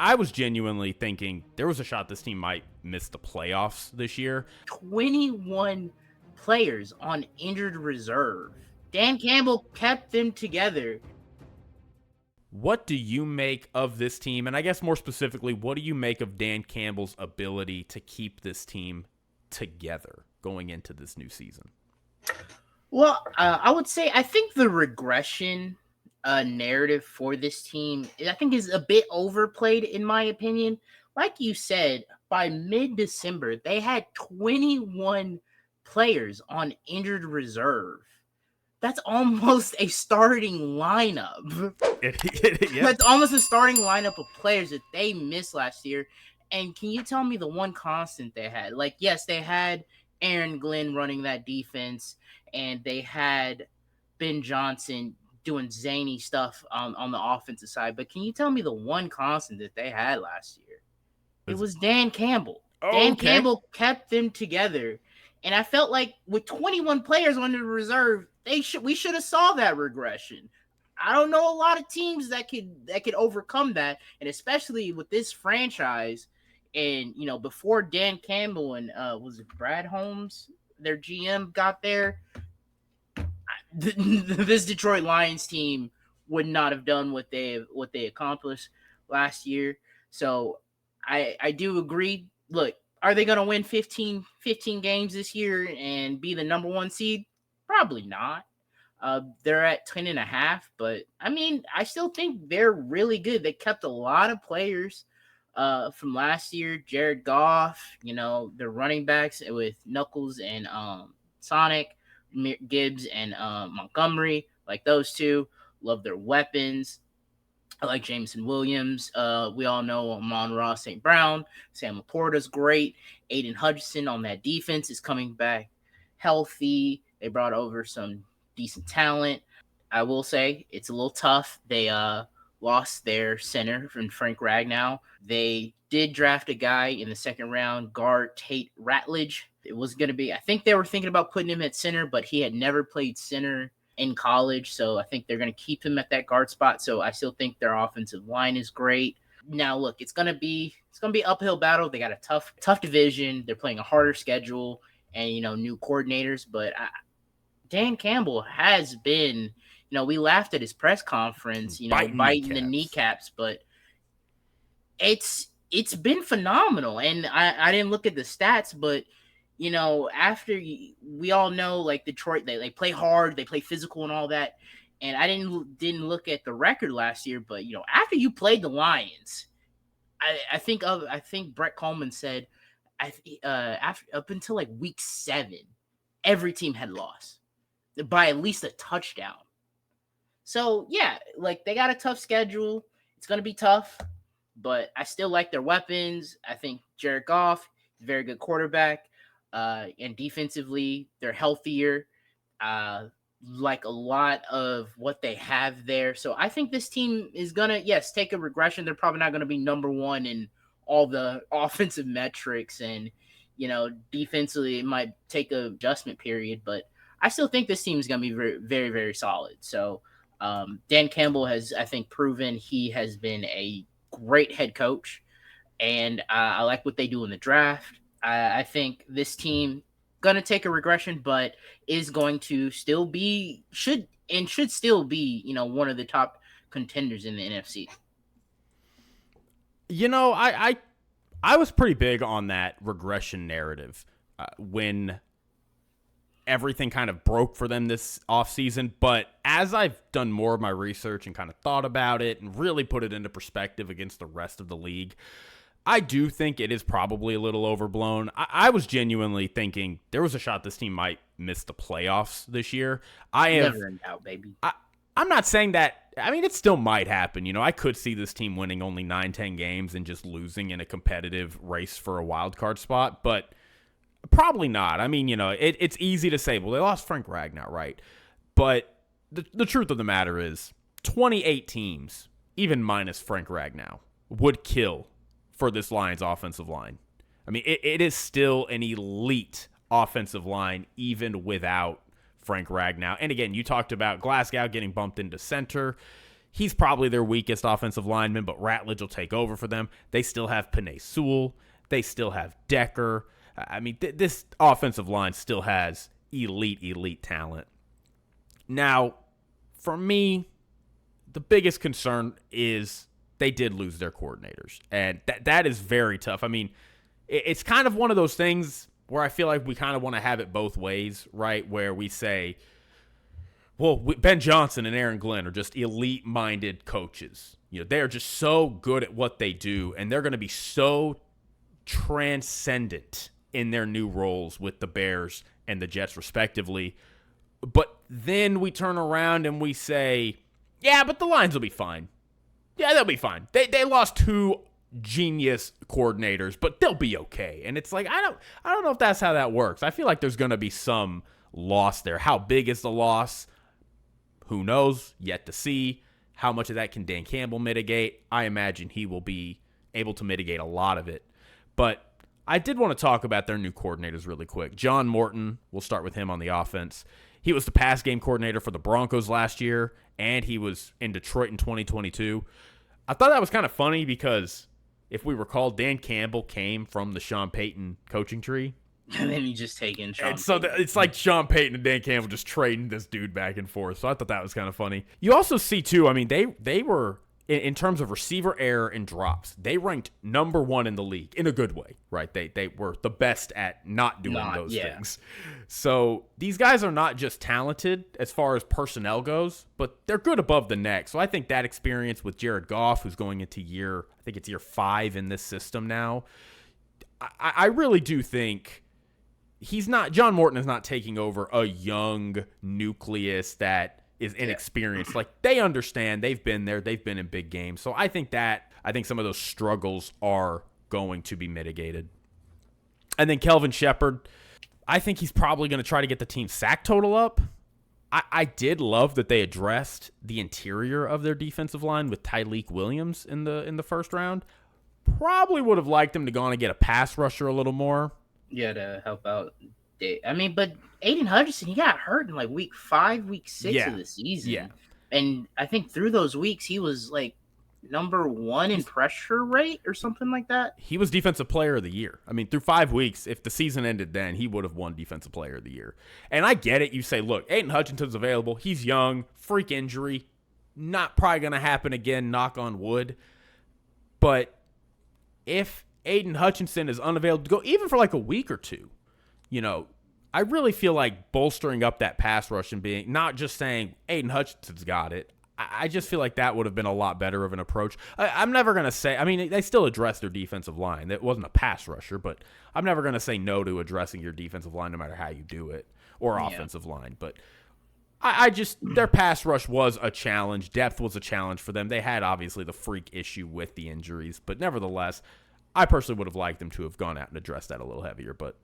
I was genuinely thinking there was a shot this team might miss the playoffs this year. 21 players on injured reserve. Dan Campbell kept them together. What do you make of this team? And I guess more specifically, what do you make of Dan Campbell's ability to keep this team together going into this new season? Well, I would say I think the regression narrative for this team, I think, is a bit overplayed in my opinion. Like you said, by mid-December, they had 21 players on injured reserve. That's almost a starting lineup. Yeah. That's almost a starting lineup of players that they missed last year. And can you tell me the one constant they had? Like, yes, they had Aaron Glenn running that defense, and they had Ben Johnson doing zany stuff on the offensive side. But can you tell me the one constant that they had last year? It was Dan Campbell. Dan Campbell kept them together. And I felt like with 21 players on the reserve, we should have saw that regression. I don't know a lot of teams that could overcome that, and especially with this franchise. And before Dan Campbell and was it Brad Holmes, their GM, got there, this Detroit Lions team would not have done what they accomplished last year. So I do agree. Look, are they going to win 15 games this year and be the number one seed? Probably not. They're at 10.5, but I mean, I still think they're really good. They kept a lot of players from last year. Jared Goff, their running backs with Knuckles and Sonic, Gibbs and Montgomery, like those two. Love their weapons. I like Jameson Williams. We all know Amon-Ra St. Brown. Sam Laporta's great. Aiden Hutchinson on that defense is coming back healthy. They brought over some decent talent. I will say it's a little tough. They lost their center from Frank Ragnow. They did draft a guy in the second round, guard Tate Ratledge. It was going to be, I think they were thinking about putting him at center, but he had never played center in college, so I think they're going to keep him at that guard spot. So I still think their offensive line is great. Now, look, it's going to be uphill battle. They got a tough division. They're playing a harder schedule and, new coordinators. But Dan Campbell has been, we laughed at his press conference, biting the kneecaps, but it's been phenomenal. And I didn't look at the stats, but after we all know, like Detroit, they play hard, they play physical and all that. And I didn't look at the record last year, but after you played the Lions, I think Brett Coleman said, after up until like week 7, every team had lost by at least a touchdown. So yeah, like they got a tough schedule. It's gonna be tough, but I still like their weapons. I think Jared Goff is a very good quarterback. And defensively, they're healthier, like a lot of what they have there. So I think this team is going to, yes, take a regression. They're probably not going to be number one in all the offensive metrics. And, defensively, it might take an adjustment period. But I still think this team is going to be very, very, very solid. So Dan Campbell has, I think, proven he has been a great head coach. And I like what they do in the draft. I think this team gonna take a regression, but is going to still be should still be one of the top contenders in the NFC. I was pretty big on that regression narrative when everything kind of broke for them this offseason. But as I've done more of my research and kind of thought about it and really put it into perspective against the rest of the league, I do think it is probably a little overblown. I was genuinely thinking there was a shot this team might miss the playoffs this year. Never in doubt, baby. I'm not saying that. I mean, it still might happen. I could see this team winning only 9-10 games and just losing in a competitive race for a wild card spot, but probably not. I mean, it's easy to say, well, they lost Frank Ragnow, right? But the truth of the matter is 28 teams, even minus Frank Ragnow, would kill for this Lions offensive line. I mean, it is still an elite offensive line, even without Frank Ragnow. And again, you talked about Glasgow getting bumped into center. He's probably their weakest offensive lineman, but Ratledge will take over for them. They still have Penei Sewell. They still have Decker. I mean, this offensive line still has elite talent. Now, for me, the biggest concern is they did lose their coordinators, and that is very tough. I mean, it's kind of one of those things where I feel like we kind of want to have it both ways, right? Where we say, well, Ben Johnson and Aaron Glenn are just elite-minded coaches. You know, they are just so good at what they do, and they're going to be so transcendent in their new roles with the Bears and the Jets, respectively. But then we turn around and we say, yeah, but the Lions will be fine. Yeah, they'll be fine. They lost 2 genius coordinators, but they'll be okay. And it's like, I don't know if that's how that works. I feel like there's going to be some loss there. How big is the loss? Who knows? Yet to see. How much of that can Dan Campbell mitigate? I imagine he will be able to mitigate a lot of it. But I did want to talk about their new coordinators really quick. John Morton, we'll start with him on the offense. He was the pass game coordinator for the Broncos last year, and he was in Detroit in 2022. I thought that was kind of funny because, if we recall, Dan Campbell came from the Sean Payton coaching tree. And then you just take in Sean And so it's like Sean Payton and Dan Campbell just trading this dude back and forth. So I thought that was kind of funny. You also see, too, I mean, they were, in terms of receiver error and drops, they ranked number 1 in the league in a good way, right? They were the best at not doing those things. So these guys are not just talented as far as personnel goes, but they're good above the neck. So I think that experience with Jared Goff, who's going into year 5 in this system now, I really do think John Morton is not taking over a young nucleus that is inexperienced. Like, they understand. They've been there. They've been in big games. So I think some of those struggles are going to be mitigated. And then Kelvin Shepard, I think he's probably going to try to get the team sack total up. I did love that they addressed the interior of their defensive line with Tyleik Williams in the first round. Probably would have liked him to go on and get a pass rusher a little more. Yeah, to help out. I mean, but Aiden Hutchinson, he got hurt in like week 5, week 6 of the season. Yeah. And I think through those weeks, he was like number 1 in pressure rate or something like that. He was Defensive Player of the Year. I mean, through 5 weeks, if the season ended then, he would have won Defensive Player of the Year. And I get it. You say, look, Aiden Hutchinson's available. He's young, freak injury. Not probably going to happen again, knock on wood. But if Aiden Hutchinson is unavailable to go even for like a week or 2, you know, I really feel like bolstering up that pass rush and being not just saying Aiden Hutchinson's got it. I just feel like that would have been a lot better of an approach. I'm never going to say, I mean, they still addressed their defensive line. It wasn't a pass rusher, but I'm never going to say no to addressing your defensive line no matter how you do it, or offensive line. But their pass rush was a challenge. Depth was a challenge for them. They had obviously the freak issue with the injuries, but nevertheless, I personally would have liked them to have gone out and addressed that a little heavier, but